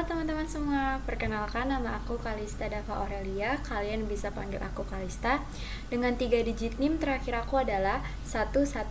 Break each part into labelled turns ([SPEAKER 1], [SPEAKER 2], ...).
[SPEAKER 1] teman-teman semua, perkenalkan nama aku Kalista Dava Aurelia. Kalian bisa panggil aku Kalista. Dengan 3 digit NIM terakhir aku adalah 116.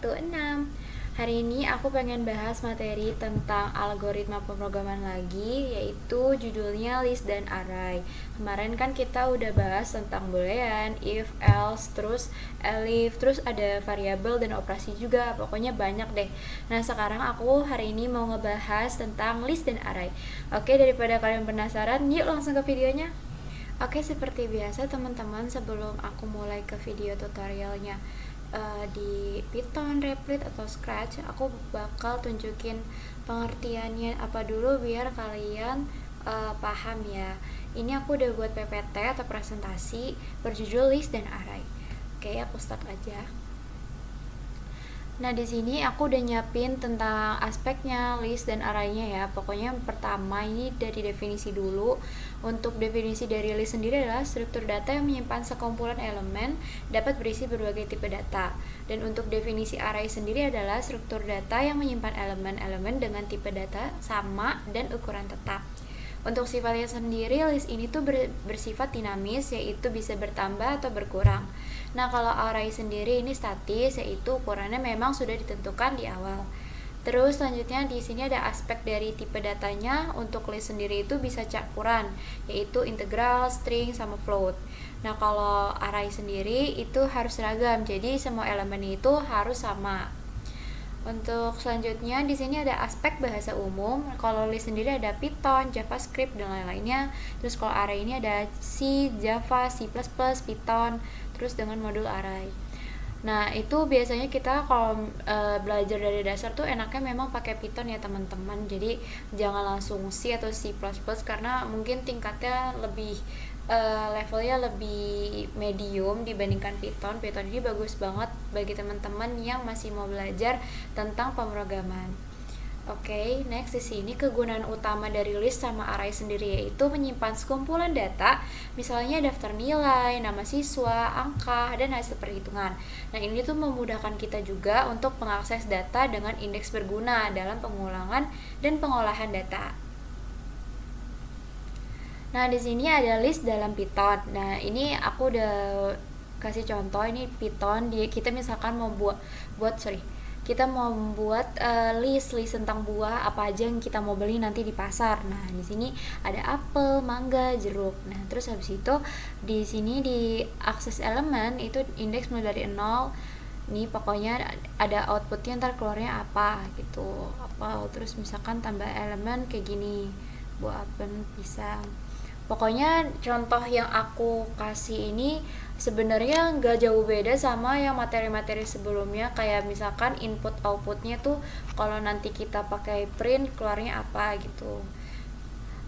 [SPEAKER 1] Hari ini aku pengen bahas materi tentang algoritma pemrograman lagi, yaitu judulnya list dan array. Kemarin kan kita udah bahas tentang boolean, if, else, terus elif, terus ada variabel dan operasi juga, pokoknya banyak deh. Nah sekarang aku hari ini mau ngebahas tentang list dan array. Oke, daripada kalian penasaran, yuk langsung ke videonya. Oke, seperti biasa teman-teman, sebelum aku mulai ke video tutorialnya di Python, Replit, atau Scratch, aku bakal tunjukin pengertiannya apa dulu biar kalian paham ya. Ini aku udah buat PPT atau presentasi berjudul list dan array. Oke, aku start aja. Nah, di sini aku udah nyiapin tentang aspeknya list dan array-nya ya. Pokoknya yang pertama ini dari definisi dulu. Untuk definisi dari list sendiri adalah struktur data yang menyimpan sekumpulan elemen dapat berisi berbagai tipe data. Dan untuk definisi array sendiri adalah struktur data yang menyimpan elemen-elemen dengan tipe data sama dan ukuran tetap. Untuk sifatnya sendiri, list ini tuh bersifat dinamis, yaitu bisa bertambah atau berkurang. Nah, kalau array sendiri ini statis, yaitu ukurannya memang sudah ditentukan di awal. Terus selanjutnya di sini ada aspek dari tipe datanya. Untuk list sendiri itu bisa campuran, yaitu integral, string, sama float. Nah, kalau array sendiri itu harus seragam, jadi semua elemen itu harus sama. Untuk selanjutnya di sini ada aspek bahasa umum. Kalau list sendiri ada Python, JavaScript, dan lain-lainnya. Terus kalau array ini ada C, Java, C++, Python, terus dengan modul array. Nah, itu biasanya kita kalau belajar dari dasar tuh enaknya memang pakai Python ya teman-teman. Jadi jangan langsung C atau C++ karena mungkin tingkatnya lebih levelnya lebih medium dibandingkan Python. Python ini bagus banget bagi teman-teman yang masih mau belajar tentang pemrograman. Oke, next di sini kegunaan utama dari list sama array sendiri yaitu menyimpan sekumpulan data, misalnya daftar nilai, nama siswa, angka, dan hasil perhitungan. Nah, ini tuh memudahkan kita juga untuk mengakses data dengan indeks berguna dalam pengulangan dan pengolahan data. Nah, di sini ada list dalam Python. Nah, ini aku udah kasih contoh, ini Python. Kita misalkan mau kita mau membuat list tentang buah apa aja yang kita mau beli nanti di pasar. Nah, di sini ada apel, mangga, jeruk. Nah, terus habis itu di sini di akses elemen itu indeks mulai dari 0. Nih pokoknya ada outputnya, ntar keluarnya apa gitu. Apa terus misalkan tambah elemen kayak gini, buah apel, pisang. Pokoknya contoh yang aku kasih ini sebenarnya nggak jauh beda sama yang materi-materi sebelumnya, kayak misalkan input outputnya tuh kalau nanti kita pakai print keluarnya apa gitu.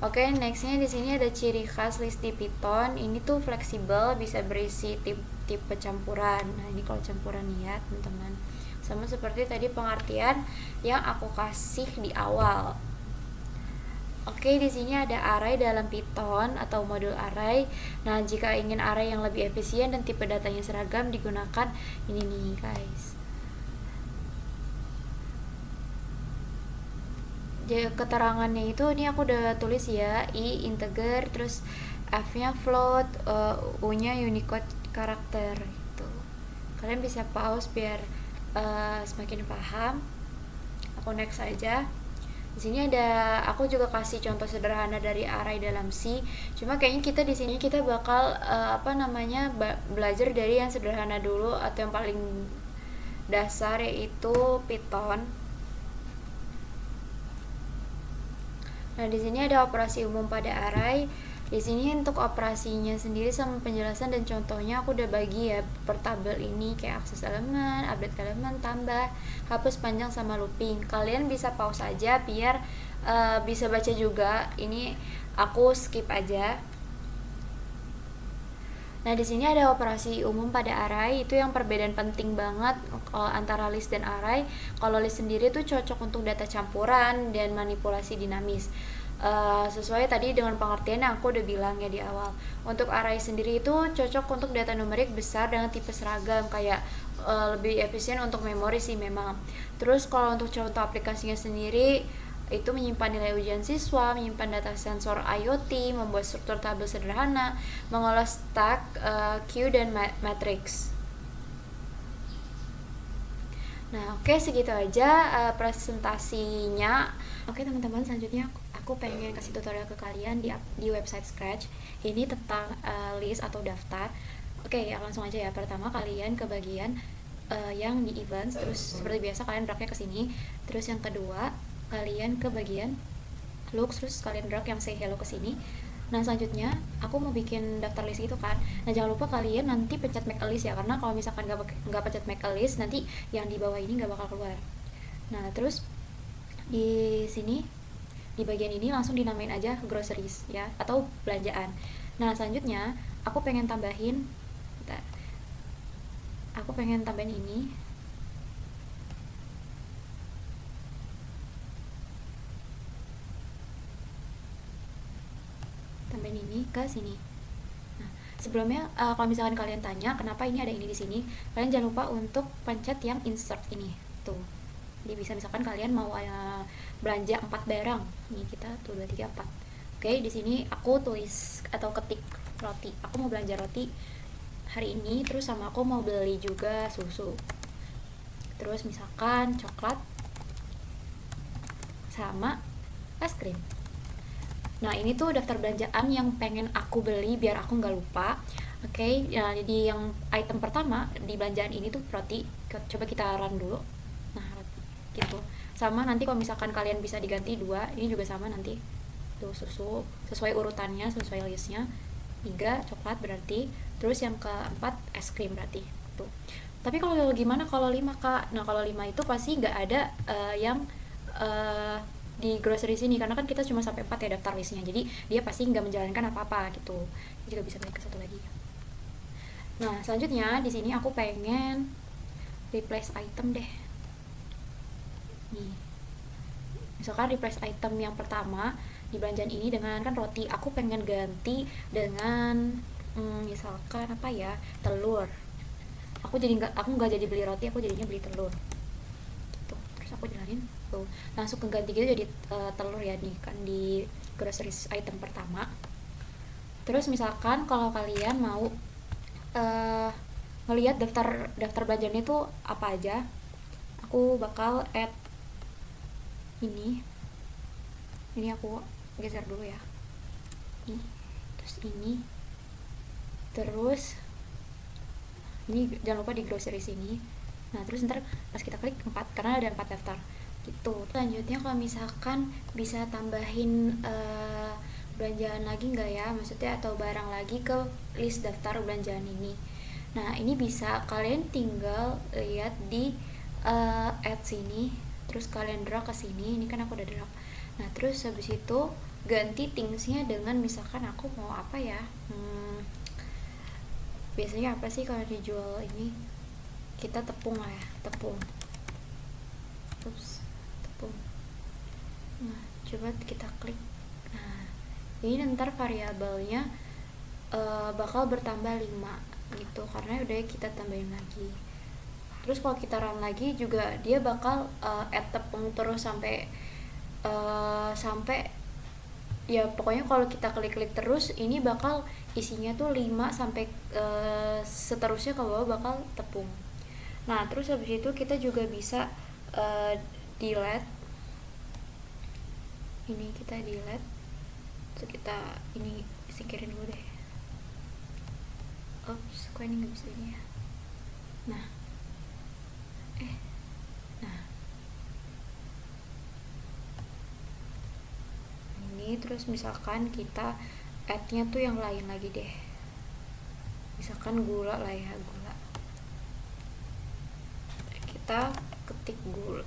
[SPEAKER 1] Oke, nextnya di sini ada ciri khas list di Python. Ini tuh fleksibel, bisa berisi tipe campuran. Nah, ini kalau campuran ya teman-teman, sama seperti tadi pengertian yang aku kasih di awal. Oke, di sini ada array dalam Python atau modul array. Nah, jika ingin array yang lebih efisien dan tipe datanya seragam, digunakan ini nih, guys. Jadi, keterangannya itu ini aku udah tulis ya, I integer, terus F-nya float, U-nya Unicode karakter gitu. Kalian bisa pause biar semakin paham. Aku next aja. Di sini aku juga kasih contoh sederhana dari array dalam C. Cuma kayaknya kita bakal belajar dari yang sederhana dulu atau yang paling dasar, yaitu Python. Nah, di sini ada operasi umum pada array. Di sini untuk operasinya sendiri sama penjelasan dan contohnya aku udah bagi ya per tabel ini, kayak akses elemen, update elemen, tambah, hapus, panjang, sama looping. Kalian bisa pause aja biar bisa baca juga. Ini aku skip aja. Nah, di sini ada operasi umum pada array. Itu yang perbedaan penting banget antara list dan array. Kalau list sendiri tuh cocok untuk data campuran dan manipulasi dinamis. Sesuai tadi dengan pengertian yang aku udah bilang ya di awal. Untuk array sendiri itu cocok untuk data numerik besar dengan tipe seragam, kayak lebih efisien untuk memori sih memang. Terus kalau untuk contoh aplikasinya sendiri itu menyimpan nilai ujian siswa, menyimpan data sensor IoT, membuat struktur tabel sederhana, mengolah stack, queue, dan matrix. Nah, oke, segitu aja presentasinya. Oke teman-teman, selanjutnya aku pengen kasih tutorial ke kalian di website Scratch. Ini tentang list atau daftar. Oke, langsung aja ya. Pertama, kalian ke bagian yang di events, terus seperti biasa kalian dragnya ke sini. Terus yang kedua, kalian ke bagian looks, terus kalian drag yang say hello ke sini. Nah, selanjutnya aku mau bikin daftar list gitu kan. Nah, jangan lupa kalian nanti pencet make a list ya, karena kalau misalkan nggak pencet make a list, nanti yang di bawah ini nggak bakal keluar. Nah, terus di sini di bagian ini langsung dinamain aja groceries ya, atau belanjaan. Nah, selanjutnya aku pengen tambahin ini. Tambahin ini ke sini. Nah, sebelumnya kalau misalkan kalian tanya kenapa ini ada ini di sini, kalian jangan lupa untuk pencet yang insert ini tuh. Jadi bisa misalkan kalian mau belanja 4 barang. Ini kita tuh 2 3 4. Oke, di sini aku tulis atau ketik roti. Aku mau belanja roti hari ini, terus sama aku mau beli juga susu. Terus misalkan coklat sama es krim. Nah, ini tuh daftar belanjaan yang pengen aku beli biar aku nggak lupa. Oke, ya, jadi yang item pertama di belanjaan ini tuh roti. Coba kita run dulu. Nah, roti gitu. Sama nanti kalau misalkan kalian bisa diganti 2, ini juga sama nanti. Tuh susu sesuai urutannya, sesuai listnya. 3 coklat berarti. Terus yang keempat es krim berarti. Tuh. Tapi kalau gimana kalau 5, Kak? Nah, kalau 5 itu pasti nggak ada yang di grocery sini, karena kan kita cuma sampai 4 ya daftar listnya, jadi dia pasti nggak menjalankan apa-apa gitu. Ini juga bisa balik ke satu lagi. Nah, selanjutnya di sini aku pengen replace item deh. Nih, misalkan replace item yang pertama di belanjaan ini dengan kan roti, aku pengen ganti dengan misalkan apa ya, telur. Aku nggak jadi beli roti, aku jadinya beli telur. Terus aku jalanin tuh langsung keganti gitu jadi telur ya nih kan di groceries item pertama. Terus misalkan kalau kalian mau ngelihat daftar belanjaan itu apa aja, aku bakal add ini aku geser dulu ya, ini terus ini jangan lupa di groceries ini. Nah, terus ntar pas kita klik 4, karena ada 4 daftar gitu. Selanjutnya kalau misalkan bisa tambahin belanjaan lagi nggak ya, maksudnya atau barang lagi ke list daftar belanjaan ini. Nah, ini bisa kalian tinggal lihat di add sini, terus kalian drag ke sini. Ini kan aku udah drag. Nah, terus habis itu ganti thingsnya dengan misalkan aku mau apa ya, biasanya apa sih kalau dijual ini, kita tepung lah ya, tepung. Nah, coba kita klik. Nah, ini ntar variabelnya bakal bertambah 5 gitu, karena udah kita tambahin lagi. Terus kalau kita run lagi juga dia bakal add tepung terus sampai ya pokoknya kalau kita klik-klik terus ini bakal isinya tuh 5 sampai seterusnya ke bawah bakal tepung. Nah, terus habis itu kita juga bisa delete. Ini kita delete. Terus kita ini singkirin dulu deh. Oops, kok ini nggak bisa ini ya. Nah, ini terus misalkan kita add-nya tuh yang lain lagi deh. Misalkan gula lah ya, gula. Kita ketik gula.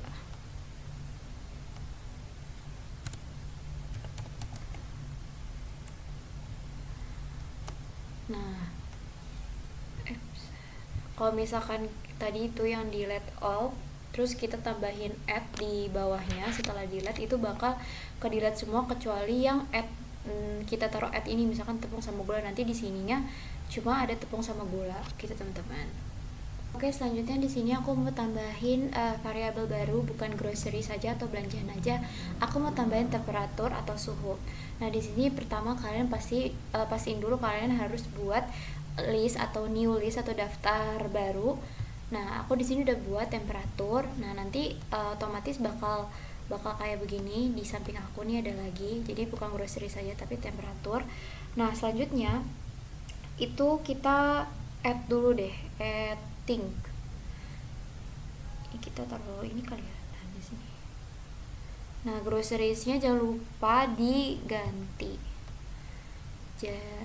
[SPEAKER 1] Nah, kalau misalkan tadi itu yang delete all, terus kita tambahin add di bawahnya setelah delete, itu bakal ke delete semua kecuali yang add kita taruh add ini, misalkan tepung sama gula. Nanti di sininya cuma ada tepung sama gula gitu teman-teman. Oke, selanjutnya di sini aku mau tambahin variabel baru, bukan grocery saja atau belanjaan aja. Aku mau tambahin temperatur atau suhu. Nah, di sini pertama kalian pastiin dulu kalian harus buat list atau new list atau daftar baru. Nah, aku di sini udah buat temperatur. Nah, nanti otomatis bakal kayak begini. Di samping aku nih ada lagi. Jadi bukan grocery saja tapi temperatur. Nah, selanjutnya itu kita add dulu deh, add think. Ini kita taruh ini kali ya. Nah, di sini. Nah, groceries-nya jangan lupa diganti.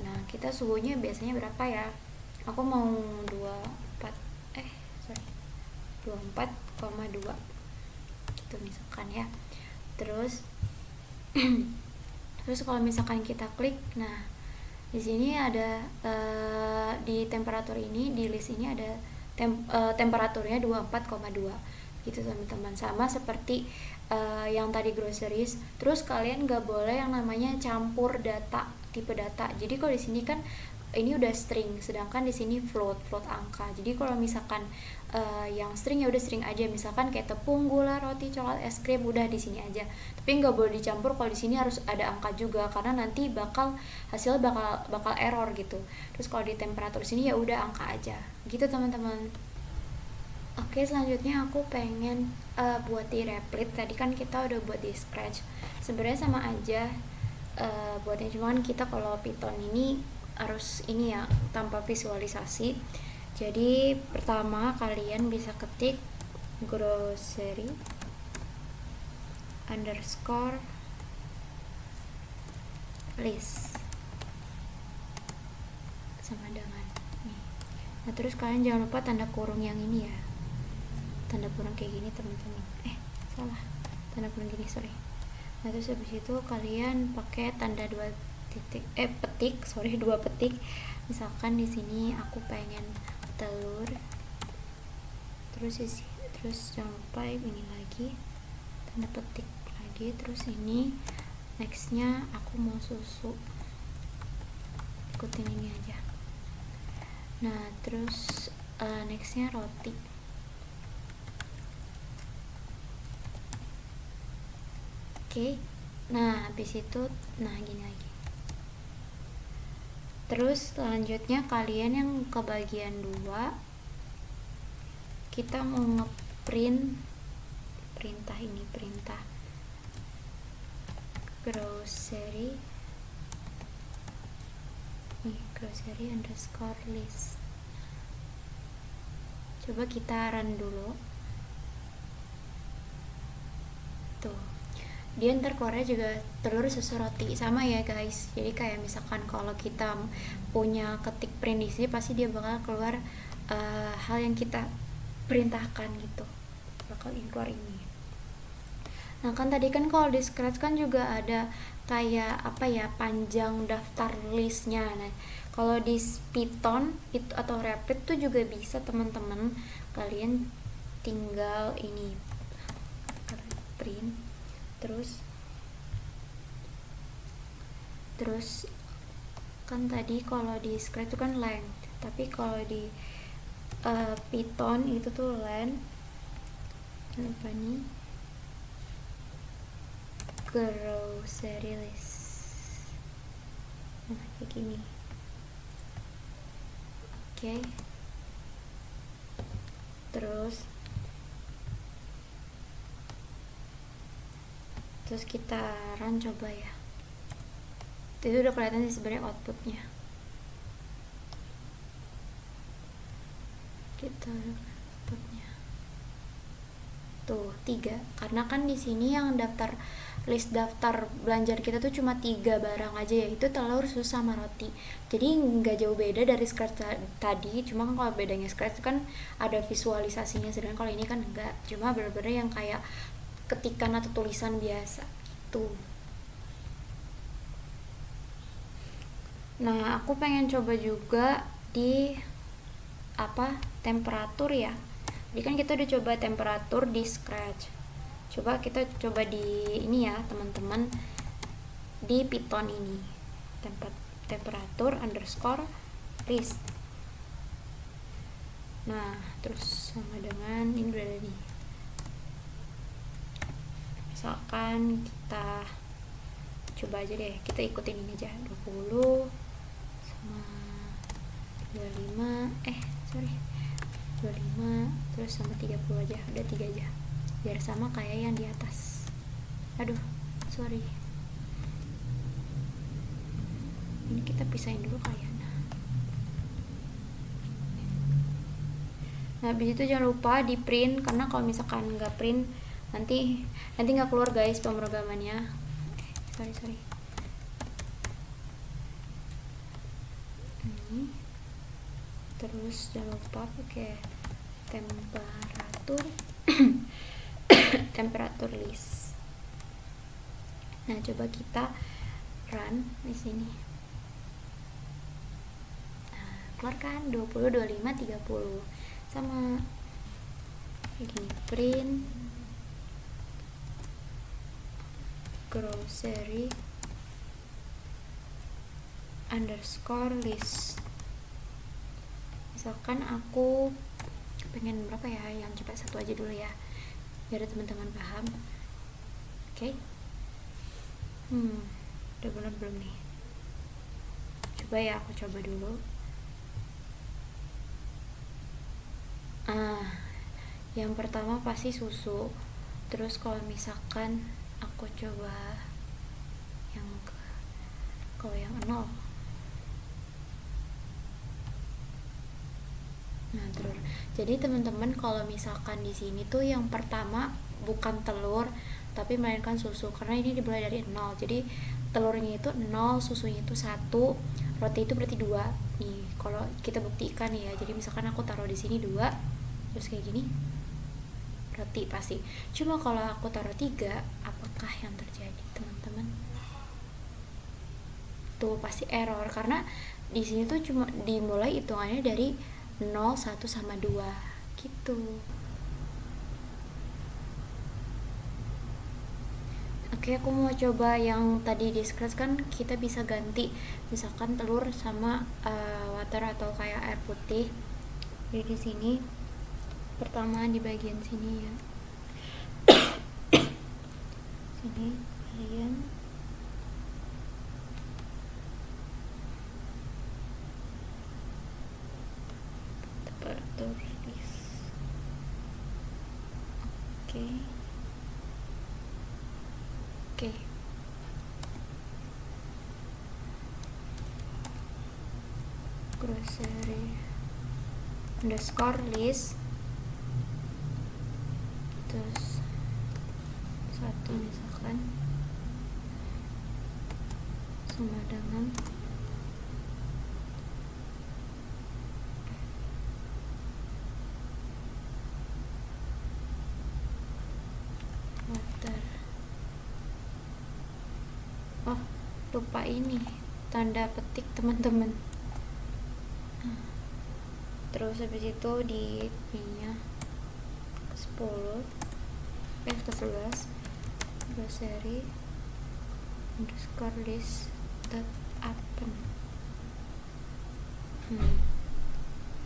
[SPEAKER 1] Nah, kita suhunya biasanya berapa ya? Aku mau 24,2 gitu misalkan ya. Terus kalau misalkan kita klik, nah di sini ada di temperatur ini, di list ini ada temperaturnya 24,2 gitu teman-teman, sama seperti yang tadi groceries. Terus kalian gak boleh yang namanya campur data, tipe data. Jadi kalau di sini kan ini udah string, sedangkan di sini float angka. Jadi kalau misalkan yang string ya udah string aja, misalkan kayak tepung, gula, roti, coklat, es krim, udah di sini aja. Tapi nggak boleh dicampur. Kalau di sini harus ada angka juga, karena nanti hasil bakal error gitu. Terus kalau di temperatur sini ya udah angka aja gitu teman-teman. Oke, selanjutnya aku pengen buat di Replit. Tadi kan kita udah buat di Scratch. Sebenarnya sama aja buatnya, cuman kita kalau Python ini harus ini ya, tanpa visualisasi. Jadi pertama kalian bisa ketik grocery underscore list sama dengan nih. Nah, terus kalian jangan lupa tanda kurung yang ini ya, tanda kurung kayak gini teman-teman. Salah, tanda kurung gini, sorry. Nah, terus habis itu kalian pakai tanda dua petik. Misalkan di sini aku pengen telur, terus jangan lupa ini lagi tanda petik lagi. Terus ini nextnya aku mau susu, ikutin ini aja. Nah, terus nextnya roti. Oke. Nah, habis itu gini lagi. Terus selanjutnya kalian yang ke bagian 2, kita mau ngeprint perintah grocery underscore list. Coba kita run dulu. Tuh, dia ntar keluarnya juga telur, susu, roti, sama ya guys. Jadi kayak misalkan kalau kita punya ketik print di sini, pasti dia bakal keluar hal yang kita perintahkan gitu, bakal keluar ini. Nah, kan tadi kan kalau di Scratch kan juga ada kayak panjang daftar listnya. Nah, kalau di Python itu atau Replit tuh juga bisa teman-teman. Kalian tinggal ini print, terus kan tadi kalau di Scratch itu kan length, tapi kalau di Python itu tuh length apa nih, grocery list. Nah, kayak gini. Oke. Terus kita run coba ya. Itu udah kelihatan sih sebenarnya outputnya. Kita outputnya tuh 3, karena kan di sini yang daftar belanjaan kita tuh cuma 3 barang aja, yaitu telur, susu, sama roti. Jadi nggak jauh beda dari Scratch tadi, cuma kan kalau bedanya Scratch kan ada visualisasinya, sedangkan kalau ini kan enggak, cuma bener-bener yang kayak ketikan atau tulisan biasa gitu. Nah, aku pengen coba juga di temperatur ya. Jadi kan kita udah coba temperatur di Scratch. Coba kita coba di ini ya teman-teman, di Python ini temperatur underscore list. Nah, terus sama dengan ini udah ada nih. Misalkan kita coba aja deh, kita ikutin ini aja, 20 sama 25 25 terus sama 30 aja, udah 3 aja biar sama kayak yang di atas. Aduh, sorry, ini kita pisahin dulu kali ya. Nah, habis itu jangan lupa di print, karena kalau misalkan nggak print nanti nggak keluar guys pemrogramannya. Sorry. Ini terus jangan lupa pakai temperatur temperatur list. Nah, coba kita run di sini. Nah, keluarkan 20, 25, 30 sama kayak gini. Print grocery underscore list. Misalkan aku pengen berapa ya, yang coba satu aja dulu ya biar teman-teman paham. Oke. Udah bener belum nih? Coba ya, aku coba dulu. Yang pertama pasti susu. Terus kalau misalkan aku coba yang kalau yang 0. Nah, terus jadi teman-teman kalau misalkan di sini tuh yang pertama bukan telur tapi melainkan susu, karena ini dimulai dari 0. Jadi telurnya itu 0, susunya itu 1, roti itu berarti 2. Nih, kalau kita buktikan ya. Jadi misalkan aku taruh di sini 2, terus kayak gini. Roti pasti. Cuma kalau aku taruh 3, apakah yang terjadi, teman-teman? Tuh pasti error, karena di sini tuh cuma dimulai hitungannya dari 0, 1 sama 2 gitu. Oke, aku mau coba yang tadi di scratch kan kita bisa ganti misalkan telur sama water atau kayak air putih. Jadi di sini pertama di bagian sini ya. Sini kalian temperatur list. Oke. Grocery underscore list, terus 1 misalkan sama dengan water. Oh, lupa ini tanda petik teman-teman. Terus habis itu di ininya ke 10 ke 11 grocery underscore list dot open. Nah,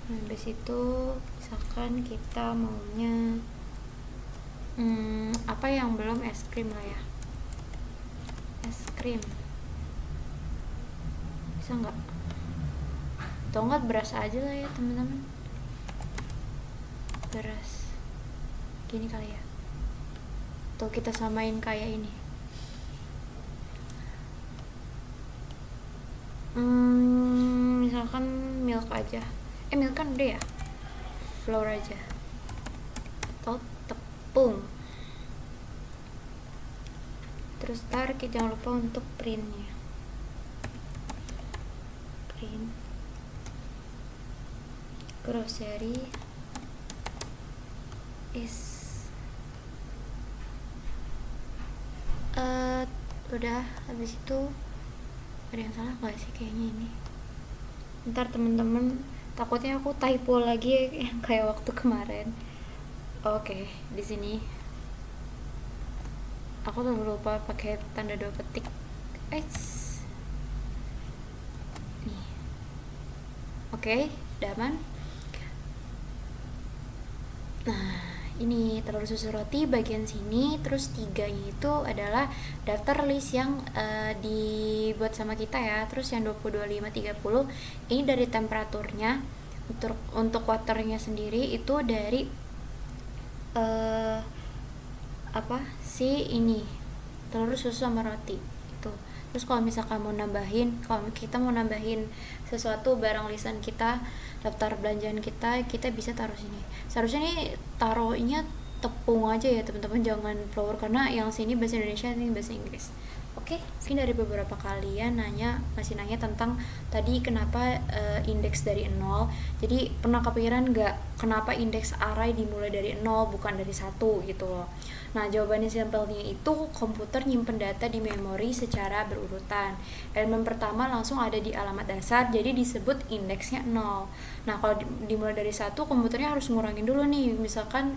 [SPEAKER 1] habis itu misalkan kita maunya apa yang belum, es krim lah ya, es krim bisa nggak? Atau nggak beras aja lah ya teman-teman, beras gini kali ya, atau kita samain kayak ini. Misalkan milk aja, milk kan udah ya, flour aja atau tepung. Terus kita jangan lupa untuk printnya, print grocery is udah. Habis itu ada yang salah nggak sih kayaknya ini? Ntar temen-temen takutnya aku typo lagi yang kayak waktu kemarin. Oke, di sini aku tuh lupa pakai tanda 2 petik. Nih. Oke, udah aman. ini telur susu roti bagian sini, terus 3-nya itu adalah daftar list yang dibuat sama kita ya. Terus yang 20, 25, 30 ini dari temperaturnya. Untuk waternya sendiri itu dari apa sih ini telur susu sama roti itu. Terus kalau misalkan kalau kita mau nambahin sesuatu barang lisan kita, daftar belanjaan kita bisa taruh sini. Seharusnya nih taruhnya tepung aja ya teman-teman, jangan flour, karena yang sini bahasa Indonesia, ini bahasa Inggris. Oke, mungkin dari beberapa kalian masih nanya tentang tadi kenapa indeks dari 0. Jadi pernah kepikiran nggak kenapa indeks array dimulai dari 0 bukan dari 1 gitu loh. Nah, jawabannya simpelnya itu komputer nyimpen data di memori secara berurutan. Elemen pertama langsung ada di alamat dasar, jadi disebut indeksnya 0. Nah, kalau dimulai dari 1, komputernya harus ngurangin dulu nih, misalkan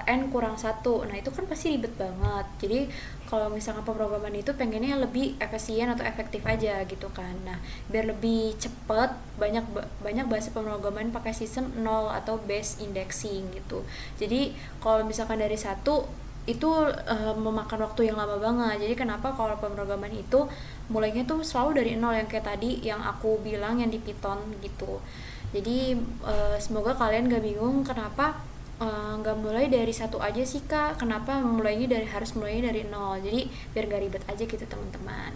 [SPEAKER 1] n kurang 1. Nah, itu kan pasti ribet banget. Jadi kalau misalkan pemrograman itu pengennya lebih efisien atau efektif aja gitu kan. Nah, biar lebih cepet, banyak bahasa pemrograman pakai sistem 0 atau base indexing gitu. Jadi kalau misalkan dari 1 itu memakan waktu yang lama banget. Jadi kenapa kalau pemrograman itu mulainya tuh selalu dari 0, yang kayak tadi yang aku bilang yang di Python gitu. Jadi semoga kalian gak bingung kenapa nggak mulai dari 1 aja sih kak, kenapa harus mulainya dari 0. Jadi biar gak ribet aja gitu teman-teman.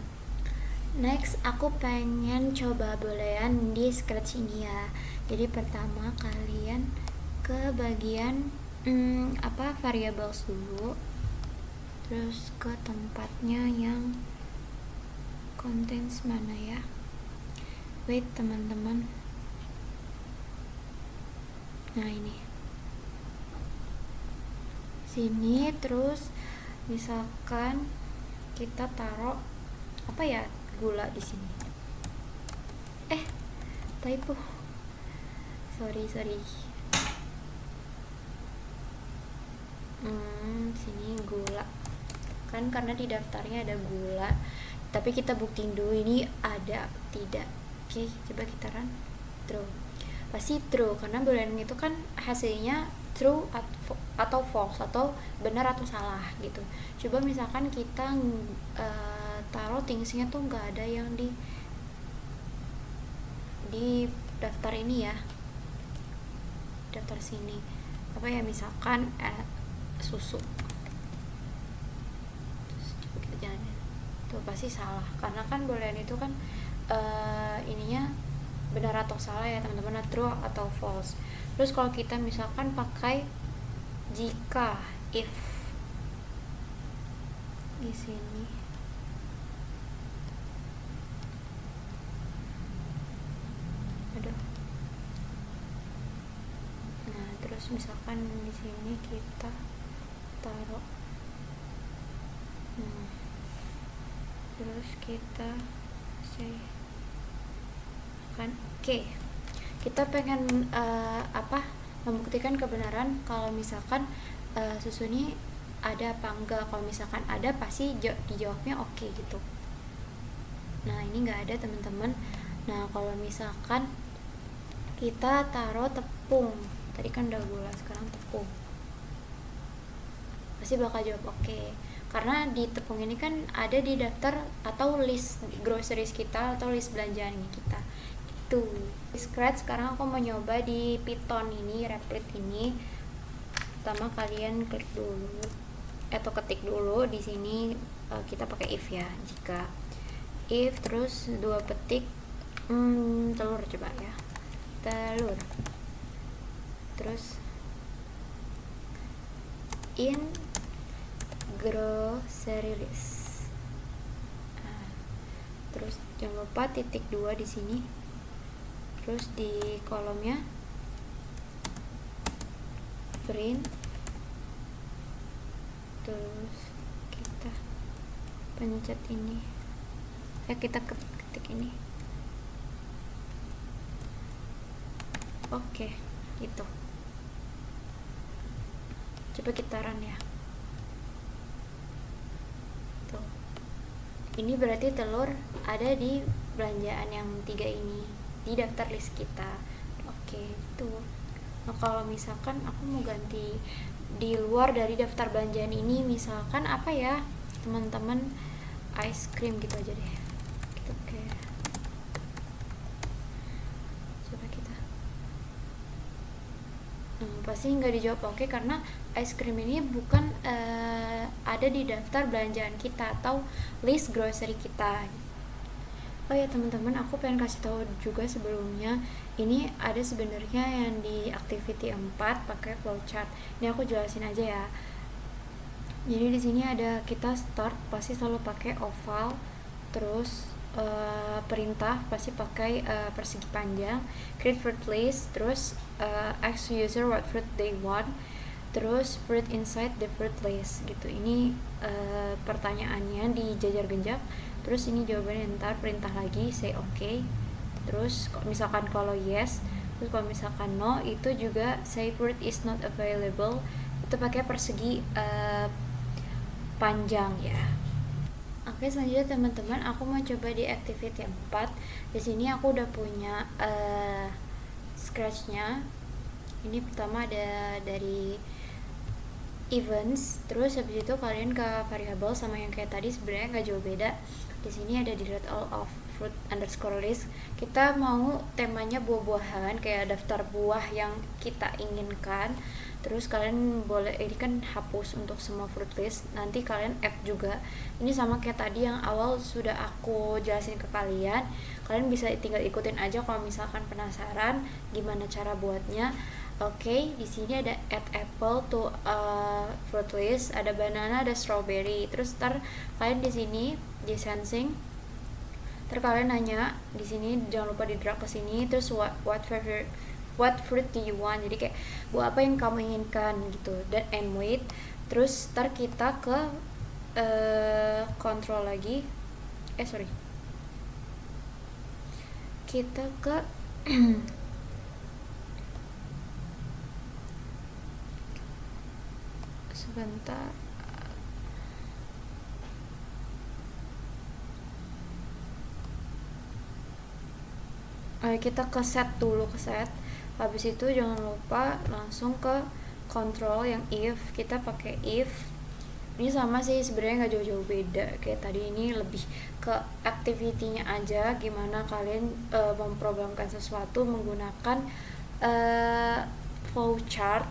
[SPEAKER 1] Next, aku pengen coba bolehan di Scratch ini ya. Jadi pertama kalian ke bagian variables dulu, terus ke tempatnya yang contents mana ya, wait teman-teman. Nah, ini sini, terus misalkan kita taruh apa ya, gula di sini. Typo, sorry. Sini gula kan, karena di daftarnya ada gula, tapi kita buktiin dulu ini ada tidak. Oke, coba kita run. True, pasti true, karena boolean itu kan hasilnya true atau false, atau benar atau salah gitu. Coba misalkan kita taruh thingsnya tuh nggak ada yang di daftar ini ya, daftar sini apa ya, misalkan susu. Terus coba kita jalanin tuh, pasti salah, karena kan boolean itu kan ininya benar atau salah ya teman-teman, true atau false. Terus kalau kita misalkan pakai jika, if di sini, nah terus misalkan di sini kita taruh terus kita kan oke. Kita pengen membuktikan kebenaran kalau misalkan susu ini ada apa enggak. Kalau misalkan ada, pasti dijawabnya oke gitu. Nah, ini nggak ada teman-teman. Nah, kalau misalkan kita taruh tepung, tadi kan udah gula, sekarang tepung, pasti bakal jawab oke. Karena di tepung ini kan ada di daftar atau list groceries kita atau list belanjaan kita. Itu di Scratch. Sekarang aku mau nyoba di Python ini, Replit ini. Pertama kalian klik dulu atau ketik dulu di sini, kita pakai if ya, jika if, terus 2 petik telur, coba ya, telur, terus in grocery list. Terus jangan lupa titik 2 di sini, terus di kolomnya print, terus kita pencet ini kita ketik ini. Oke, gitu. Coba kita run ya. Tuh, ini berarti telur ada di belanjaan yang 3 ini, di daftar list kita. Oke, tuh. Nah, kalau misalkan aku mau ganti di luar dari daftar belanjaan ini, misalkan apa ya teman-teman, ice cream gitu aja deh gitu. Oke, coba kita pasti nggak dijawab oke, karena ice cream ini bukan ada di daftar belanjaan kita atau list grocery kita. Oh ya teman-teman, aku pengen kasih tahu juga sebelumnya, ini ada sebenarnya yang di activity 4 pakai flowchart. Ini aku jelasin aja ya. Jadi di sini ada kita start pasti selalu pakai oval, terus perintah pasti pakai persegi panjang, create fruit list, terus ask user what fruit they want, terus fruit inside the fruit list gitu. Ini pertanyaannya di jajar genjap, terus ini jawabannya, ntar perintah lagi say okay, terus misalkan kalau yes, terus kalau misalkan no itu juga say fruit is not available, itu pakai persegi panjang ya. Oke, selanjutnya teman-teman, aku mau coba di activity 4. Di sini aku udah punya scratch-nya. Ini pertama ada dari events, terus habis itu kalian ke variable, sama yang kayak tadi sebenarnya nggak jauh beda. Di sini ada delete all of fruit underscore list. Kita mau temanya buah-buahan, kayak daftar buah yang kita inginkan. Terus kalian boleh ini kan hapus untuk semua fruit list, nanti kalian add juga. Ini sama kayak tadi yang awal sudah aku jelasin ke kalian. Kalian bisa tinggal ikutin aja kalau misalkan penasaran gimana cara buatnya. Oke, di sini ada add apple to fruit list, ada banana, ada strawberry. Terus ntar kalian di sini di sensing, terus kalian nanya di sini, jangan lupa di drag ke sini, terus what fruit do you want, jadi kayak buah apa yang kamu inginkan gitu, dan and wait. Terus ntar kita ke control lagi, kita ke sebentar, kita ke set dulu, ke set. Habis itu jangan lupa langsung ke control yang if, kita pakai if. Ini sama sih sebenarnya, nggak jauh-jauh beda kayak tadi. Ini lebih ke activity-nya aja, gimana kalian memprogramkan sesuatu menggunakan flowchart.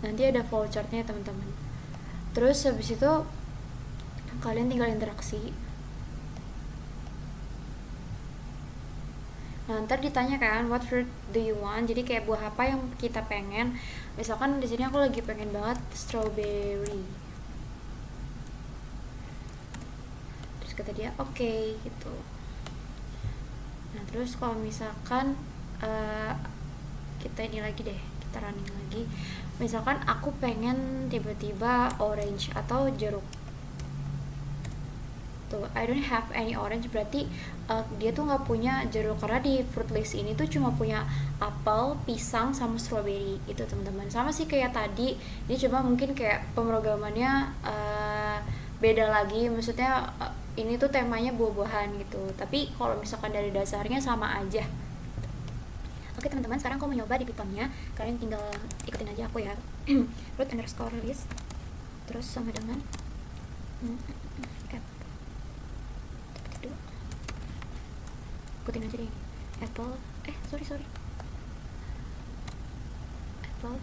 [SPEAKER 1] Nanti ada flowchartnya teman-teman. Terus habis itu kalian tinggal interaksi. Nah, ntar ditanya kan what fruit do you want, jadi kayak buah apa yang kita pengen. Misalkan di sini aku lagi pengen banget strawberry, terus kata dia oke, gitu. Nah terus kalau misalkan kita ini lagi deh, kita running lagi. Misalkan aku pengen tiba-tiba orange atau jeruk, tuh I don't have any orange, berarti dia tuh nggak punya jeruk, karena di fruit list ini tuh cuma punya apel, pisang, sama strawberry itu teman-teman. Sama sih kayak tadi, ini cuma mungkin kayak pemrogramannya beda lagi, maksudnya ini tuh temanya buah-buahan gitu, tapi kalau misalkan dari dasarnya sama aja. Oke teman-teman, sekarang aku mau nyoba di Pythonnya, kalian tinggal ikutin aja aku ya. Root underscore list, terus sama dengan app, ikutin aja deh, apple, sorry apple,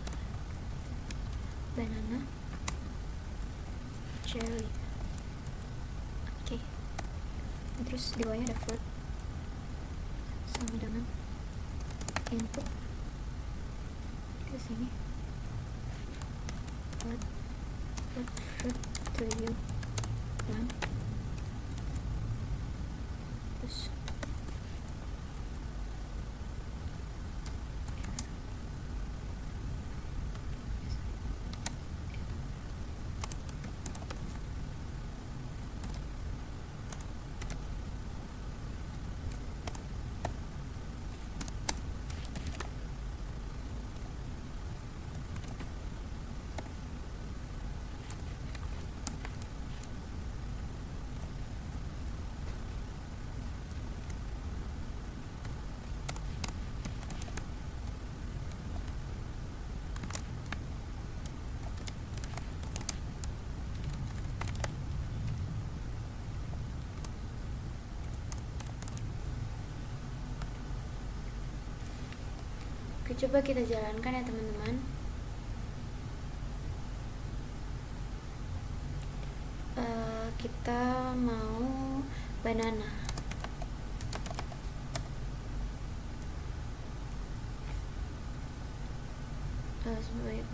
[SPEAKER 1] banana, cherry. Oke. Terus di bawahnya ada fruit sama dengan input ke sini, what fruit do you want, terus Oke, coba kita jalankan ya teman-teman. Kita mau banana.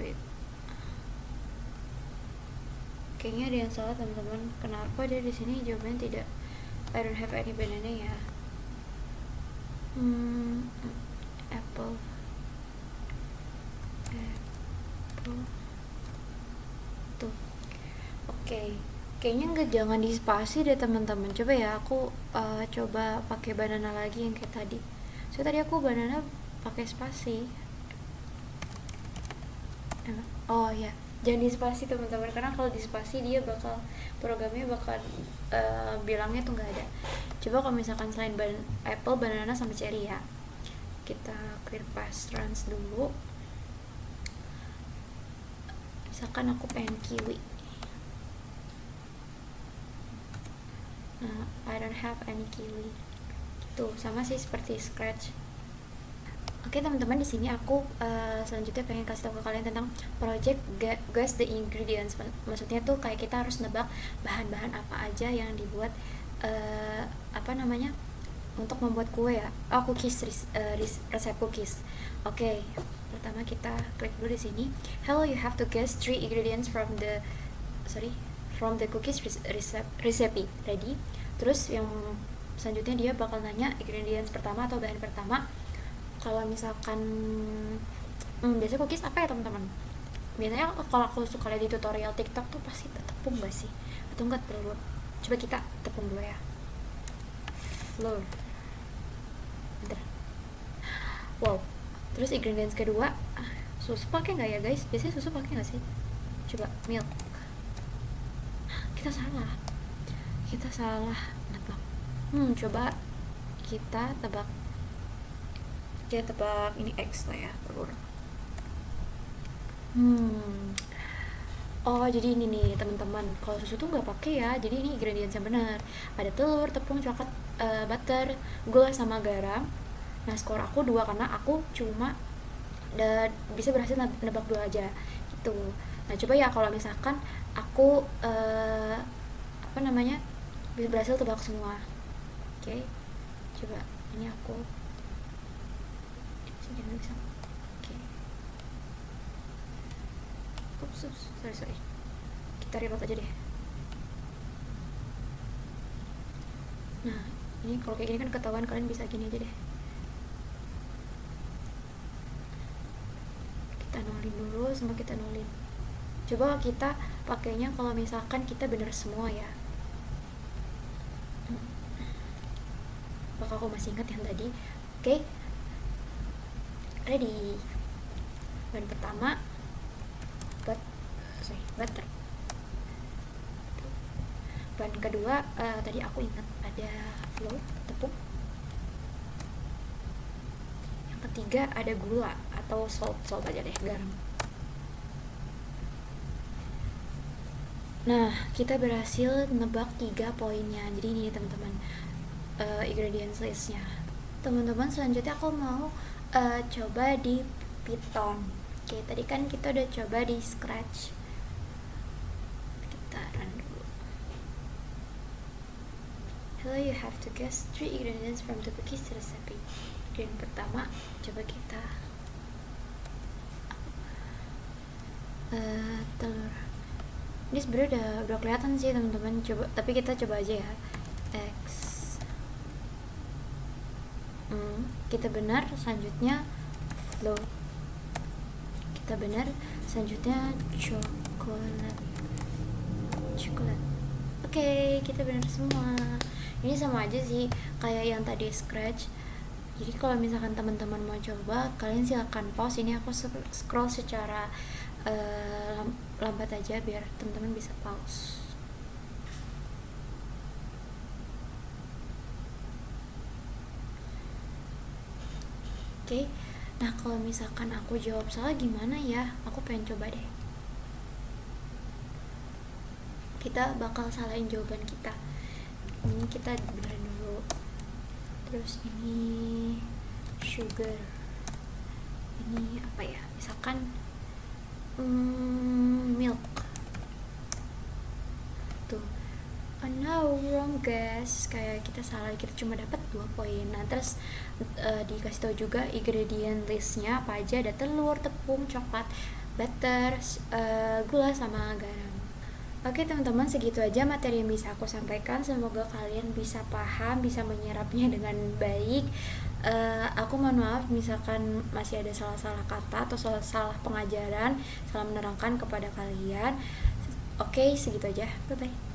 [SPEAKER 1] Wait. Kayaknya ada yang salah teman-teman. Kenapa dia di sini jawabannya tidak? I don't have any banana ya. Apple. Tuh. Oke. Kayaknya nggak, jangan di spasi deh teman-teman. Coba ya aku coba pakai banana lagi yang kayak tadi. So tadi aku banana pakai spasi. Oh ya, jangan di spasi teman-teman, karena kalau di spasi dia programnya bakal bilangnya tuh nggak ada. Coba kalau misalkan selain apple, banana sama cherry ya, kita clear past trans dulu. Misalkan aku pengen kiwi. Nah, I don't have any kiwi. Tuh sama sih seperti scratch. Oke teman-teman, di sini aku selanjutnya pengen kasih tahu ke kalian tentang project guess the ingredients. Maksudnya tuh kayak kita harus nebak bahan-bahan apa aja yang dibuat untuk membuat kue ya. Cookies, resep cookies. Oke, pertama kita klik dulu di sini. Hello, you have to guess 3 ingredients from the cookies recipe. Ready? Terus yang selanjutnya dia bakal nanya ingredients pertama atau bahan pertama. Kalau misalkan biasanya cookies apa ya teman-teman? Biasanya kalau aku suka lihat di tutorial TikTok tuh pasti tepung gak sih? Atau enggak telur? Coba kita tepung dulu ya. Flour. Bentar. Wow. Terus ingredients kedua, susu pakai nggak ya guys? Biasanya susu pakai nggak sih? Coba milk. Kita salah nebak. Coba kita tebak ini X lah ya, telur. Oh, jadi ini nih teman-teman, kalau susu tuh nggak pakai ya. Jadi ini ingredients yang benar. Ada telur, tepung, coklat, butter, gula sama garam. Nah, skor aku 2 karena aku cuma bisa berhasil nebak 2 aja gitu. Nah, coba ya kalau misalkan aku bisa berhasil tebak semua. Oke. Coba ini aku Oke. Sorry. Kita reload aja deh. Nah, ini kalau kayak gini kan ketahuan, kalian bisa gini aja deh. Kita nolin dulu, sama kita nolin. Coba kita pakainya kalau misalkan kita bener semua ya. Apakah aku masih ingat yang tadi? Oke. Ready. Bahan pertama butter. Bahan kedua tadi aku ingat ada flour, tepung. Yang ketiga ada gula atau salt aja deh, garam. Nah, kita berhasil nebak 3 poinnya. Jadi ini teman-teman ingredients listnya. Teman-teman, selanjutnya aku mau coba di Python. Oke, tadi kan kita udah coba di Scratch. Kita run dulu. Hello, you have to guess 3 ingredients from the cookies recipe. Yang pertama, coba kita telur. Ini sebenarnya udah kelihatan sih teman-teman. Tapi kita coba aja ya. X. Kita benar, selanjutnya flour. Kita benar, selanjutnya coklat. Oke, kita benar semua. Ini sama aja sih kayak yang tadi scratch. Jadi kalau misalkan teman-teman mau coba, kalian silakan pause. Ini aku scroll secara lambat aja biar teman-teman bisa pause. Oke. Nah, kalau misalkan aku jawab salah gimana ya? Aku pengen coba deh. Kita bakal salahin jawaban kita. Ini kita benerin dulu. Terus ini sugar. ini apa ya, misalkan milk tuh. Oh no, wrong guys, kayak kita salah, kita cuma dapat 2 poin. Nah terus dikasih tahu juga ingredient listnya apa aja, ada telur, tepung, coklat, butter, gula sama garam. Oke teman-teman, segitu aja materi yang bisa aku sampaikan. Semoga kalian bisa paham, bisa menyerapnya dengan baik. Aku mohon maaf misalkan masih ada salah-salah kata atau salah pengajaran, salah menerangkan kepada kalian. Oke, segitu aja. Bye bye.